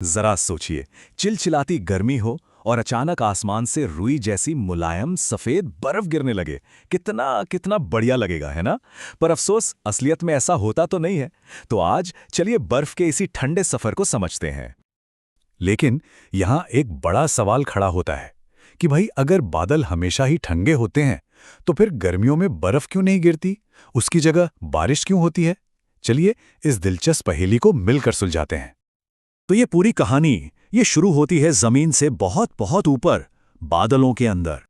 जरा सोचिए, चिलचिलाती गर्मी हो और अचानक आसमान से रुई जैसी मुलायम सफेद बर्फ गिरने लगे। कितना कितना बढ़िया लगेगा, है ना? पर अफसोस, असलियत में ऐसा होता तो नहीं है। तो आज चलिए बर्फ के इसी ठंडे सफर को समझते हैं। लेकिन यहां एक बड़ा सवाल खड़ा होता है कि भाई, अगर बादल हमेशा ही ठंडे होते हैं तो फिर गर्मियों में बर्फ क्यों नहीं गिरती? उसकी जगह बारिश क्यों होती है? चलिए इस दिलचस्प पहेली को मिलकर सुलझाते हैं। तो ये पूरी कहानी ये शुरू होती है जमीन से बहुत बहुत ऊपर, बादलों के अंदर।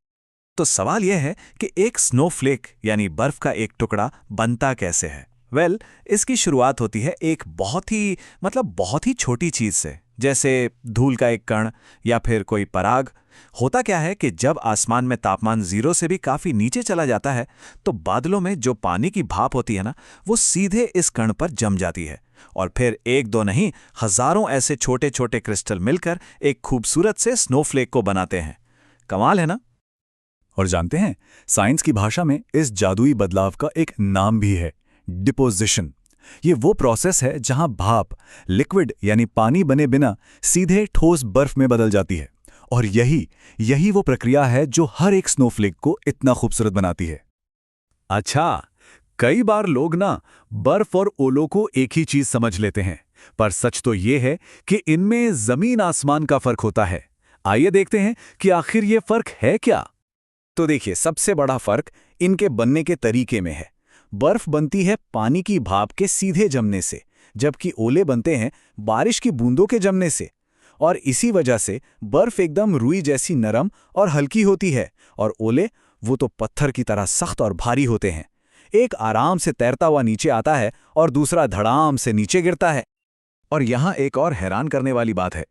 तो सवाल यह है कि एक स्नोफ्लेक यानी बर्फ का एक टुकड़ा बनता कैसे है? इसकी शुरुआत होती है एक बहुत ही छोटी चीज से, जैसे धूल का एक कण या फिर कोई पराग। होता क्या है कि जब आसमान में तापमान 0 से भी काफी नीचे चला जाता है, तो बादलों में जो पानी की भाप होती है ना, वो सीधे इस कण पर जम जाती है और फिर एक दो नहीं, हजारों ऐसे छोटे छोटे क्रिस्टल मिलकर एक खूबसूरत से स्नोफ्लेक को बनाते हैं। कमाल है ना? और जानते हैं, साइंस की भाषा में इस जादुई बदलाव का एक नाम भी है, डिपोजिशन। ये वो प्रोसेस है जहां भाप लिक्विड यानी पानी बने बिना सीधे ठोस बर्फ में बदल जाती है। और यही वो प्रक्रिया है जो हर एक स्नोफ्लेक को इतना खूबसूरत बनाती है। अच्छा, कई बार लोग ना बर्फ और ओलों को एक ही चीज समझ लेते हैं, पर सच तो ये है कि इनमें जमीन आसमान का फर्क होता है। आइए देखते हैं कि आखिर ये फर्क है क्या। तो देखिए, सबसे बड़ा फर्क इनके बनने के तरीके में है। बर्फ बनती है पानी की भाप के सीधे जमने से, जबकि ओले बनते हैं बारिश की बूंदों के जमने से। और इसी वजह से बर्फ एकदम रुई जैसी नरम और हल्की होती है, और ओले वो तो पत्थर की तरह सख्त और भारी होते हैं। एक आराम से तैरता हुआ नीचे आता है और दूसरा धड़ाम से नीचे गिरता है। और यहां एक और हैरान करने वाली बात है।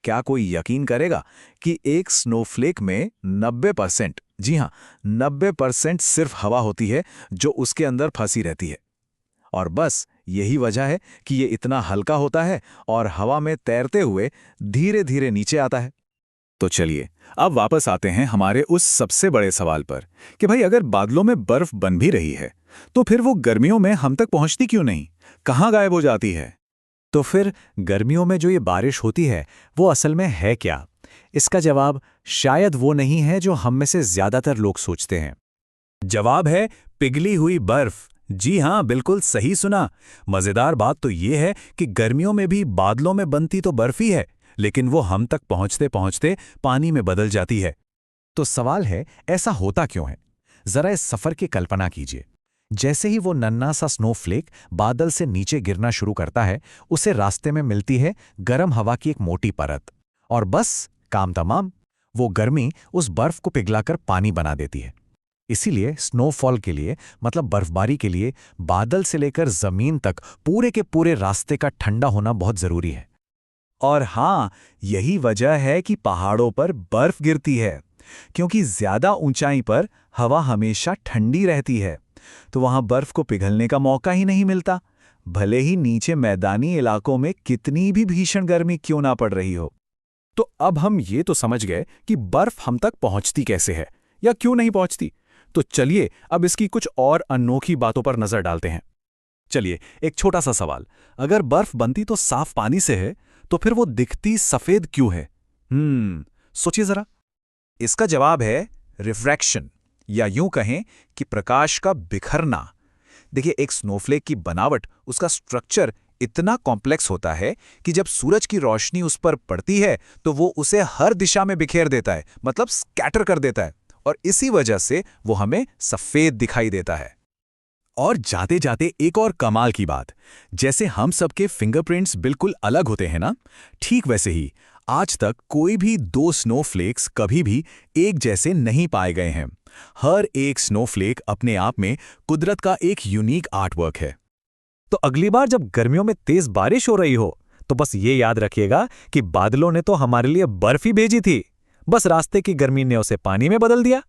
क्या कोई यकीन करेगा कि एक स्नोफ्लेक में 90%, जी हां, 90% सिर्फ हवा होती है जो उसके अंदर फंसी रहती है। और बस यही वजह है कि ये इतना हल्का होता है और हवा में तैरते हुए धीरे धीरे नीचे आता है। तो चलिए अब वापस आते हैं हमारे उस सबसे बड़े सवाल पर कि भाई, अगर बादलों में बर्फ बन भी रही है तो फिर वो गर्मियों में हम तक पहुंचती क्यों नहीं? कहाँ गायब हो जाती है? तो फिर गर्मियों में जो ये बारिश होती है वो असल में है क्या? इसका जवाब शायद वो नहीं है जो हम में से ज्यादातर लोग सोचते हैं। जवाब है पिघली हुई बर्फ। जी हां, बिल्कुल सही सुना। मजेदार बात तो ये है कि गर्मियों में भी बादलों में बनती तो बर्फ ही है, लेकिन वो हम तक पहुंचते पहुंचते पानी में बदल जाती है। तो सवाल है, ऐसा होता क्यों है? जरा इस सफर की कल्पना कीजिए। जैसे ही वो नन्हा सा स्नोफ्लेक बादल से नीचे गिरना शुरू करता है, उसे रास्ते में मिलती है गर्म हवा की एक मोटी परत, और बस काम तमाम। वो गर्मी उस बर्फ को पिघलाकर पानी बना देती है। इसीलिए स्नोफॉल के लिए, मतलब बर्फबारी के लिए, बादल से लेकर जमीन तक पूरे के पूरे रास्ते का ठंडा होना बहुत जरूरी है। और हां, यही वजह है कि पहाड़ों पर बर्फ गिरती है, क्योंकि ज्यादा ऊंचाई पर हवा हमेशा ठंडी रहती है, तो वहां बर्फ को पिघलने का मौका ही नहीं मिलता, भले ही नीचे मैदानी इलाकों में कितनी भी भीषण गर्मी क्यों ना पड़ रही हो। तो अब हम ये तो समझ गए कि बर्फ हम तक पहुंचती कैसे है या क्यों नहीं पहुंचती। तो चलिए अब इसकी कुछ और अनोखी बातों पर नजर डालते हैं। चलिए, एक छोटा सा सवाल, अगर बर्फ बनती तो साफ पानी से है, तो फिर वो दिखती सफेद क्यों है? सोचिए जरा। इसका जवाब है रिफ्रैक्शन, या यूं कहें कि प्रकाश का बिखरना। देखिए, एक स्नोफ्लेक की बनावट, उसका स्ट्रक्चर इतना कॉम्प्लेक्स होता है कि जब सूरज की रोशनी उस पर पड़ती है तो वो उसे हर दिशा में बिखेर देता है, मतलब स्कैटर कर देता है, और इसी वजह से वो हमें सफेद दिखाई देता है। और जाते जाते एक और कमाल की बात, जैसे हम सबके फिंगरप्रिंट्स बिल्कुल अलग होते हैं ना, ठीक वैसे ही आज तक कोई भी दो स्नोफ्लेक्स कभी भी एक जैसे नहीं पाए गए हैं। हर एक स्नोफ्लेक अपने आप में कुदरत का एक यूनिक आर्टवर्क है। तो अगली बार जब गर्मियों में तेज बारिश हो रही हो, तो बस ये याद रखिएगा कि बादलों ने तो हमारे लिए बर्फ ही भेजी थी, बस रास्ते की गर्मी ने उसे पानी में बदल दिया।